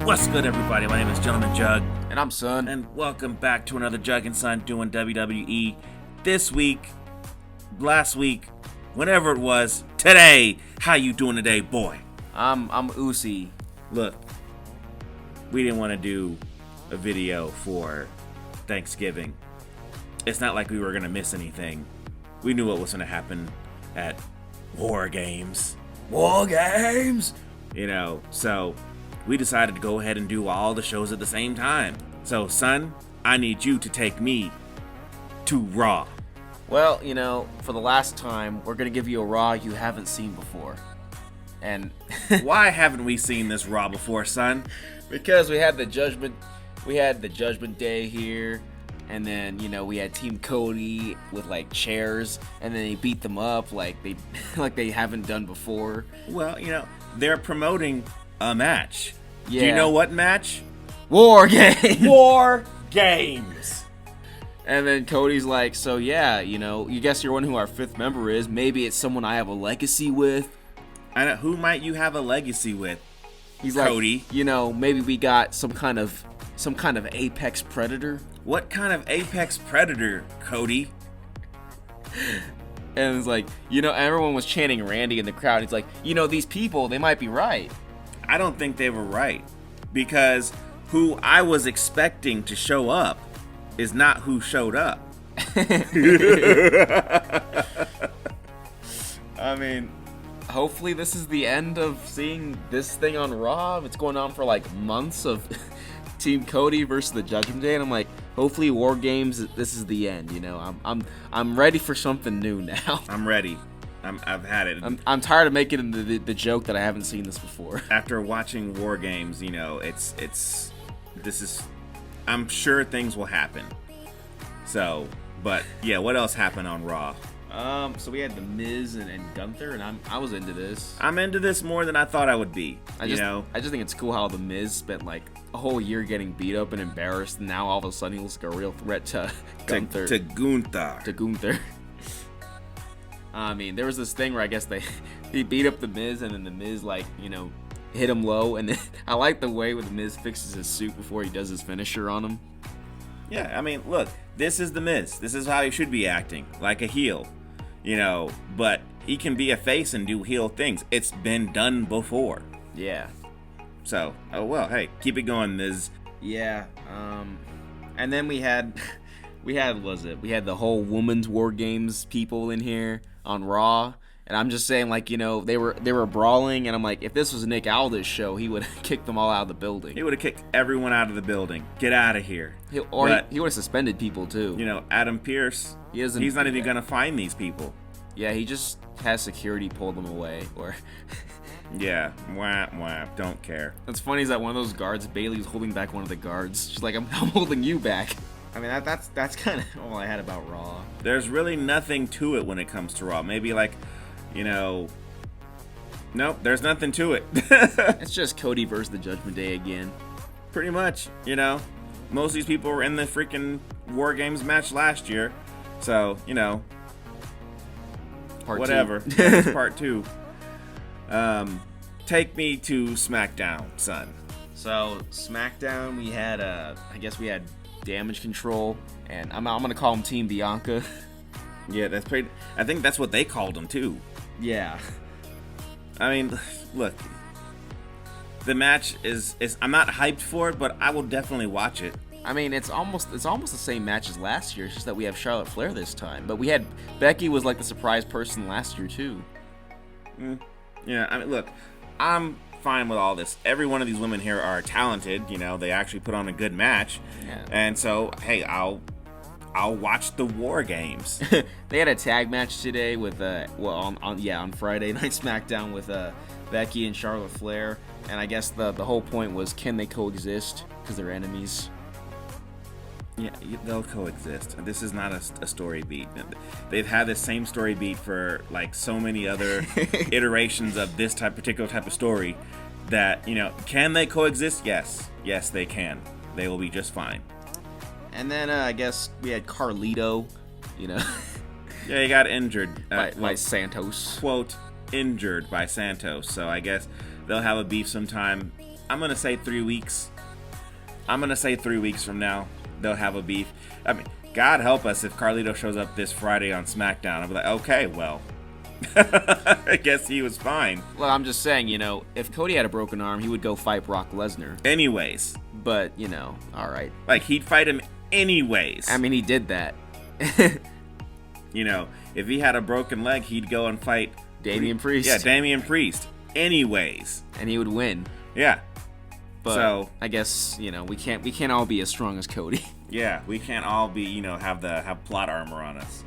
What's good, everybody? My name is Gentleman Jugg. And I'm Son. And welcome back to another Jugg and Son doing WWE. This week, last week, whenever it was, today. How you doing today, boy? I'm Uzi. Look, we didn't want to do a video for Thanksgiving. It's not like we were going to miss anything. We knew what was going to happen at Wargames. Wargames! You know, so we decided to go ahead and do all the shows at the same time. So, Son, I need you to take me to Raw. Well, you know, for the last time, we're going to give you a Raw you haven't seen before. And why haven't we seen this Raw before, Son? Because we had the Judgment Day here, and then, you know, we had Team Cody with like chairs, and then they beat them up like they haven't done before. Well, you know, they're promoting a match. Yeah. Do you know what match? War Games. War Games. And then Cody's like, so yeah, you know, you guess you're wondering who our fifth member is. Maybe it's someone I have a legacy with. I know, who might you have a legacy with? He's Cody. Like, you know, maybe we got some kind of apex predator. What kind of apex predator, Cody? And it's like, you know, everyone was chanting Randy in the crowd. He's like, you know, these people, they might be right. I don't think they were right, because who I was expecting to show up is not who showed up. I mean, hopefully this is the end of seeing this thing on Raw. It's going on for like months of Team Cody versus the Judgment Day, and I'm like, hopefully War Games, this is the end. You know, I'm ready for something new now. I'm ready. I've had it. I'm tired of making the joke that I haven't seen this before. After watching War Games, you know, I'm sure things will happen. So, but yeah, what else happened on Raw? So we had The Miz and Gunther, and I was into this. I'm into this more than I thought I would be. I just think it's cool how The Miz spent like a whole year getting beat up and embarrassed, and now all of a sudden he looks like a real threat to Gunther. To Gunther. I mean, there was this thing where I guess he beat up The Miz, and then The Miz, like, you know, hit him low, and then I like the way where The Miz fixes his suit before he does his finisher on him. Yeah, I mean, look, this is The Miz. This is how he should be acting, like a heel, you know, but he can be a face and do heel things. It's been done before. Yeah. So, oh well, hey, keep it going, Miz. Yeah, and then we had the whole women's War Games people in here on Raw, and I'm just saying, like, you know, they were brawling, and I'm like, if this was Nick Aldis' show, he would have kicked them all out of the building. He would have kicked everyone out of the building. Get out of here. He would have suspended people too. You know, Adam Pearce, he's not even gonna find these people. Yeah, he just has security pull them away, or yeah, wah, don't care. What's funny is that one of those guards, Bailey's holding back one of the guards. She's like, I'm holding you back. I mean, that's kind of all I had about Raw. There's really nothing to it when it comes to Raw. Maybe, like, you know, nope, there's nothing to it. It's just Cody versus the Judgment Day again. Pretty much, you know. Most of these people were in the freaking War Games match last year. So, you know, whatever. That's part 2. Take me to Smackdown, Son. So, Smackdown, we had Damage Control, and I'm gonna call them Team Bianca. Yeah, I think that's what they called them too. Yeah. I mean, look, the match is I'm not hyped for it, but I will definitely watch it. I mean, it's almost the same match as last year. It's just that we have Charlotte Flair this time, but we had Becky was like the surprise person last year too. Yeah, I mean, look, I'm fine with all this. Every one of these women here are talented. You know, they actually put on a good match. Yeah. And so, hey, I'll watch the War Games. They had a tag match today with on Friday Night Smackdown with Becky and Charlotte Flair, and I guess the whole point was, can they coexist because they're enemies? Yeah, they'll coexist. This is not a story beat. They've had the same story beat for like so many other iterations of this particular type of story that, you know, can they coexist? Yes, they can. They will be just fine. And then I guess we had Carlito, you know. Yeah, he got injured. By Santos. Quote, injured by Santos. So I guess they'll have a beef sometime. I'm gonna say 3 weeks. I'm gonna say 3 weeks from now they'll have a beef. I mean, God help us if Carlito shows up this Friday on Smackdown. I'll be like, okay, well, I guess he was fine. Well, I'm just saying, if Cody had a broken arm, he would go fight Brock Lesnar. Anyways. But, all right. Like, he'd fight him anyways. I mean, he did that. If he had a broken leg, he'd go and fight Damian Priest. Yeah, Damian Priest. Anyways. And he would win. Yeah. But so I guess, we can't all be as strong as Cody. Yeah, we can't all be, have plot armor on us.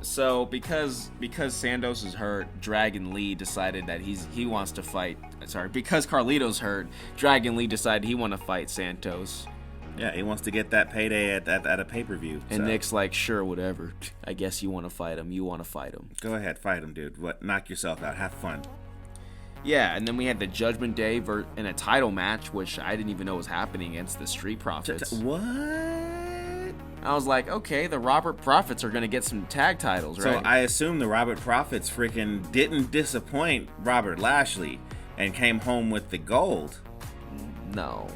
So because Santos is hurt, Dragon Lee decided that he wants to fight. Sorry, because Carlito's hurt, Dragon Lee decided he want to fight Santos. Yeah, he wants to get that payday at a pay-per-view. And Nick's like, sure, whatever. I guess you want to fight him. You want to fight him. Go ahead, fight him, dude. Knock yourself out. Have fun. Yeah, and then we had the Judgment Day in a title match, which I didn't even know was happening against the Street Profits. What? I was like, okay, the Robert Profits are going to get some tag titles, right? So I assume the Robert Profits freaking didn't disappoint Robert Lashley and came home with the gold. No.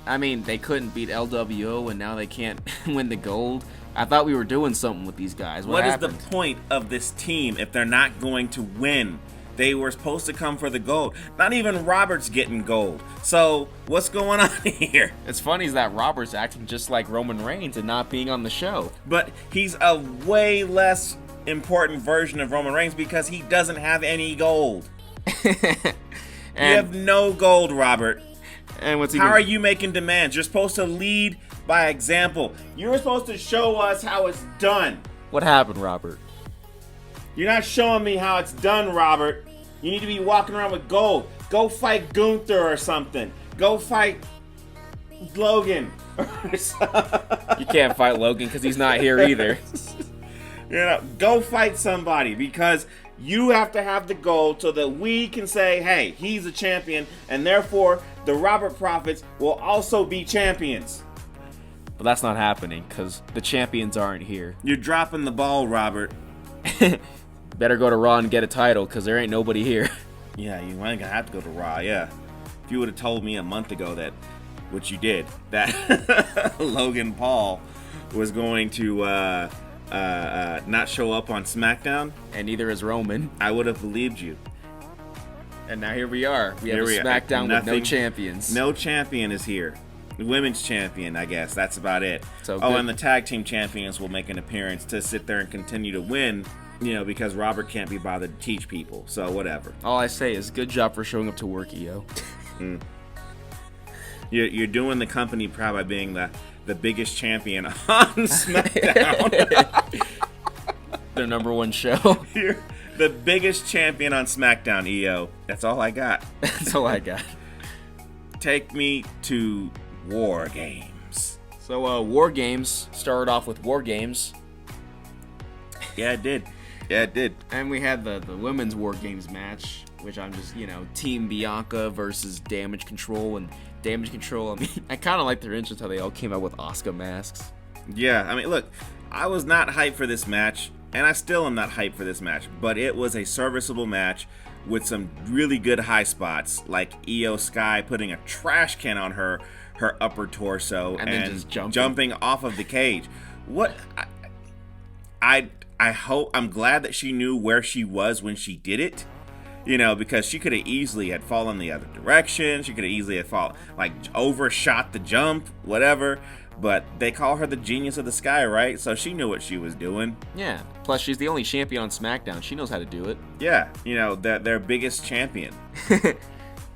I mean, they couldn't beat LWO, and now they can't win the gold. I thought we were doing something with these guys. What happened? Is the point of this team if they're not going to win? They were supposed to come for the gold. Not even Robert's getting gold. So, what's going on here? It's funny is that Robert's acting just like Roman Reigns and not being on the show. But he's a way less important version of Roman Reigns because he doesn't have any gold. You have no gold, Robert. And how are you making demands? You're supposed to lead by example. You're supposed to show us how it's done. What happened, Robert? You're not showing me how it's done, Robert. You need to be walking around with gold. Go fight Gunther or something. Go fight Logan. You can't fight Logan because he's not here either. Go fight somebody because you have to have the gold so that we can say, hey, he's a champion, and therefore the Robert Profits will also be champions. But that's not happening because the champions aren't here. You're dropping the ball, Robert. Better go to Raw and get a title because there ain't nobody here. Yeah, you ain't gonna have to go to Raw, yeah. If you would have told me a month ago that, which you did, that Logan Paul was going to not show up on Smackdown. And neither is Roman. I would have believed you. And now here we are. We have a Smackdown with no champions. No champion is here. The women's champion, I guess. That's about it. So and the tag team champions will make an appearance to sit there and continue to win, because Robert can't be bothered to teach people. So whatever. All I say is good job for showing up to work, EO. You're doing the company proud by being the biggest champion on SmackDown. Their number one show. You're the biggest champion on SmackDown, EO. That's all I got. That's all I got. Take me to Wargames. So, Wargames started off with Wargames. Yeah, it did. And we had the women's Wargames match, which I'm just, Team Bianca versus Damage Control. And Damage Control, I mean, I kind of like their entrance, how they all came out with Asuka masks. Yeah, I mean, look, I was not hyped for this match, and I still am not hyped for this match, but it was a serviceable match with some really good high spots, like Io Sky putting a trash can on her upper torso and then just jumping off of the cage. What I hope, I'm glad that she knew where she was when she did it, because she could have easily had fallen the other direction. She could have easily had fallen, overshot the jump, whatever. But they call her the genius of the sky, right? So she knew what she was doing. Yeah. Plus, she's the only champion on SmackDown. She knows how to do it. Yeah. Their biggest champion.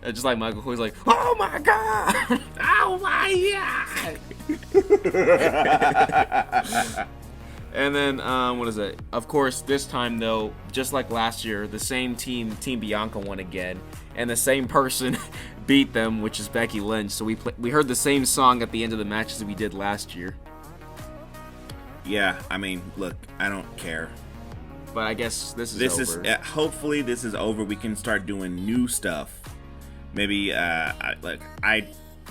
Just like Michael Coy's like, oh my God! Oh my God! And then, what is it? Of course, this time, though, just like last year, the same Team Bianca won again. And the same person beat them, which is Becky Lynch. So we heard the same song at the end of the match as we did last year. Yeah, I mean, look, I don't care. But I guess this is over. Hopefully this is over. We can start doing new stuff. Maybe, I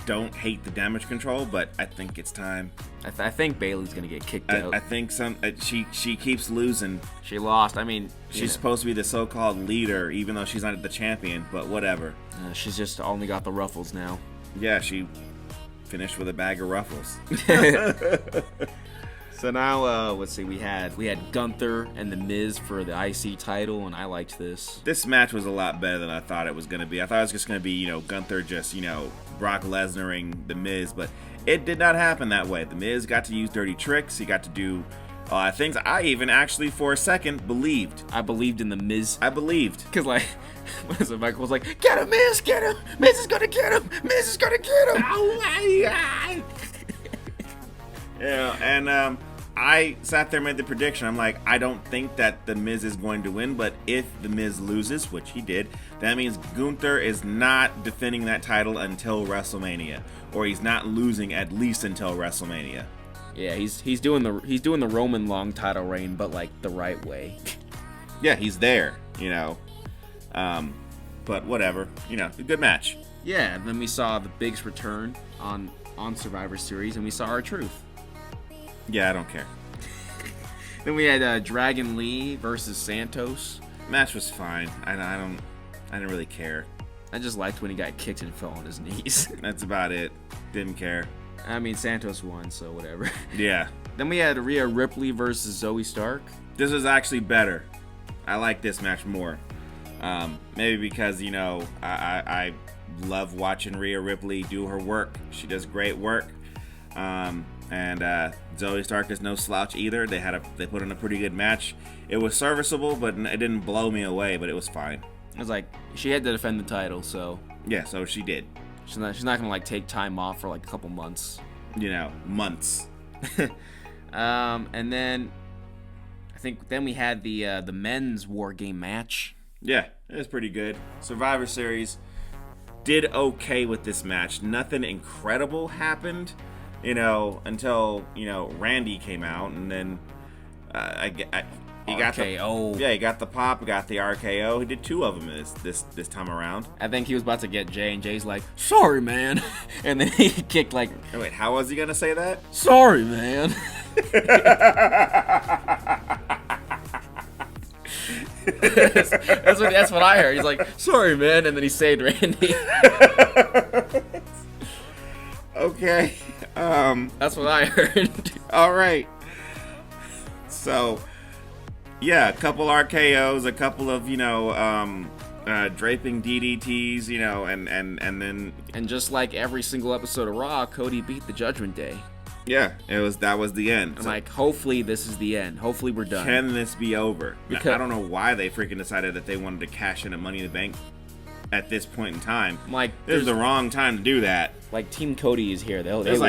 don't hate the Damage Control, but I think it's time. I think Bailey's gonna get kicked out. I think she keeps losing. She lost. I mean, she's supposed to be the so-called leader, even though she's not the champion. But whatever. She's just only got the ruffles now. Yeah, she finished with a bag of ruffles. So now, let's see. We had Gunther and The Miz for the IC title, and I liked this. This match was a lot better than I thought it was going to be. I thought it was just going to be, Gunther just, Brock Lesnaring The Miz, but it did not happen that way. The Miz got to use dirty tricks. He got to do things I even actually, for a second, believed. I believed in The Miz. I believed. Because, what is it? Michael was like, get him, Miz, get him. Miz is going to get him. Miz is going to get him. Oh, my God. And I sat there and made the prediction. I'm like, I don't think that The Miz is going to win, but if The Miz loses, which he did, that means Gunther is not defending that title until WrestleMania, or he's not losing at least until WrestleMania. Yeah, he's doing the Roman long title reign, but the right way. Yeah, he's there, but whatever, a good match. Yeah, and then we saw the Biggs return on Survivor Series, and we saw R-Truth. Yeah, I don't care. Then we had Dragon Lee versus Santos. Match was fine. I didn't really care. I just liked when he got kicked and fell on his knees. That's about it. Didn't care. I mean, Santos won, so whatever. Yeah. Then we had Rhea Ripley versus Zoe Stark. This was actually better. I like this match more. Maybe because, I love watching Rhea Ripley do her work. She does great work. And Zoe Stark is no slouch either. They put in a pretty good match. It was serviceable, but it didn't blow me away. But it was fine. It was she had to defend the title, so yeah. So she did. She's not gonna take time off for a couple months. Months. And then I think we had the men's War Game match. Yeah, it was pretty good. Survivor Series did okay with this match. Nothing incredible happened. Until Randy came out, and then he got RKO. He got the pop, got the RKO. He did 2 of them this time around. I think he was about to get Jay, and Jay's like, "Sorry, man," and then he kicked Wait, how was he gonna say that? "Sorry, man." that's what I heard. He's like, "Sorry, man," and then he saved Randy. Okay. That's what I heard. All right. So, yeah, a couple RKOs, a couple of draping DDTs, and then just like every single episode of Raw, Cody beat the Judgment Day. Yeah, that was the end. I'm hopefully this is the end. Hopefully we're done. Can this be over? Because I don't know why they freaking decided that they wanted to cash in a Money in the Bank at this point in time. This is the wrong time to do that. Team Cody is here. There's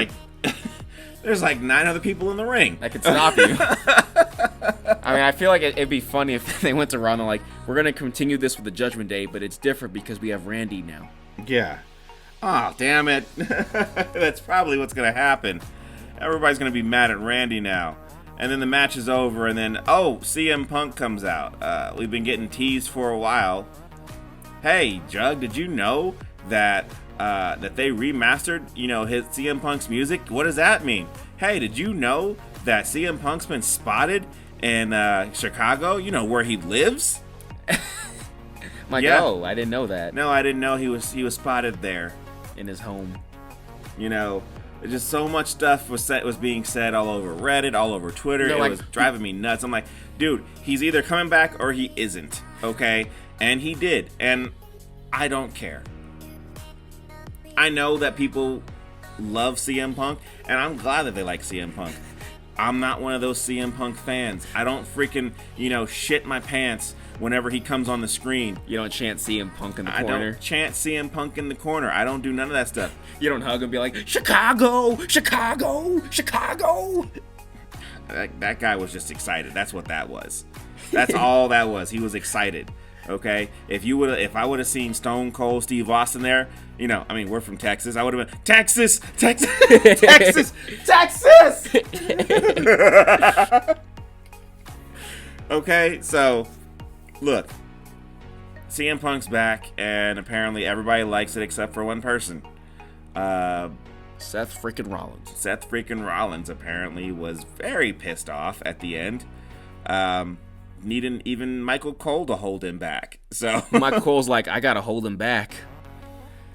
9 other people in the ring that could stop you. I mean, I feel like it'd be funny if they went to Raw and they're like, we're gonna continue this with the Judgment Day, but it's different because we have Randy now. Yeah. Oh, damn it. That's probably what's gonna happen. Everybody's gonna be mad at Randy now. And then the match is over, and then CM Punk comes out. We've been getting teased for a while. Hey, Jugg, did you know that they remastered, his CM Punk's music? What does that mean? Hey, did you know that CM Punk's been spotted in Chicago? You know where he lives? Oh, I didn't know that. No, I didn't know he was spotted there in his home. Just so much stuff was being said all over Reddit, all over Twitter. It was driving me nuts. I'm like, dude, he's either coming back or he isn't. Okay. And he did, and I don't care. I know that people love CM Punk, and I'm glad that they like CM Punk. I'm not one of those CM Punk fans. I don't freaking, shit my pants whenever he comes on the screen. You don't chant CM Punk in the corner? I don't chant CM Punk in the corner. I don't do none of that stuff. You don't hug him and be like, Chicago, Chicago, Chicago. That guy was just excited. That's what that was. That's all that was. He was excited. Okay, if I would have seen Stone Cold Steve Austin there, we're from Texas. I would have been Texas. Okay, so look, CM Punk's back, and apparently everybody likes it except for one person. Seth freaking Rollins. Seth freaking Rollins apparently was very pissed off at the end. Needing even Michael Cole to hold him back. So Michael Cole's like, I gotta hold him back.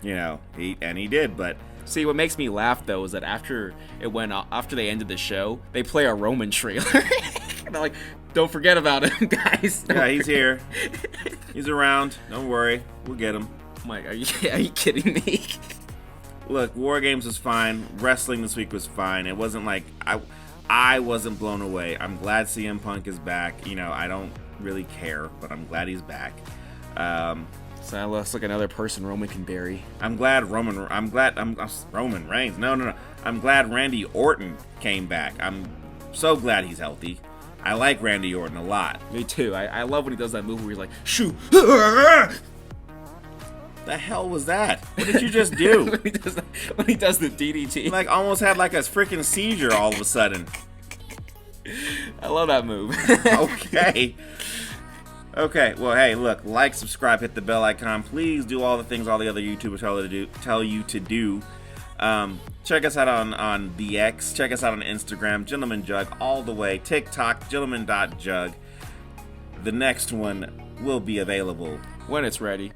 You know, he did, but see, what makes me laugh though is that after they ended the show, they play a Roman trailer. They're like, don't forget about him, guys. Yeah, he's here. He's around. Don't worry, we'll get him. I'm like, are you kidding me? Look, Wargames was fine. Wrestling this week was fine. It wasn't like I wasn't blown away. I'm glad CM Punk is back. You know, I don't really care, but I'm glad he's back. So that looks like another person Roman can bury. I'm glad Roman Reigns. No. I'm glad Randy Orton came back. I'm so glad he's healthy. I like Randy Orton a lot. Me too. I love when he does that move where he's like, shoo. The hell was that? What did you just do? when he does the DDT. He like almost had like a freaking seizure all of a sudden. I love that move. Okay, well, hey, look, like, subscribe, hit the bell icon. Please do all the things all the other YouTubers tell you to do. Check us out on the X. Check us out on Instagram, Gentleman Jugg, all the way. TikTok, gentleman.jugg. The next one will be available when it's ready.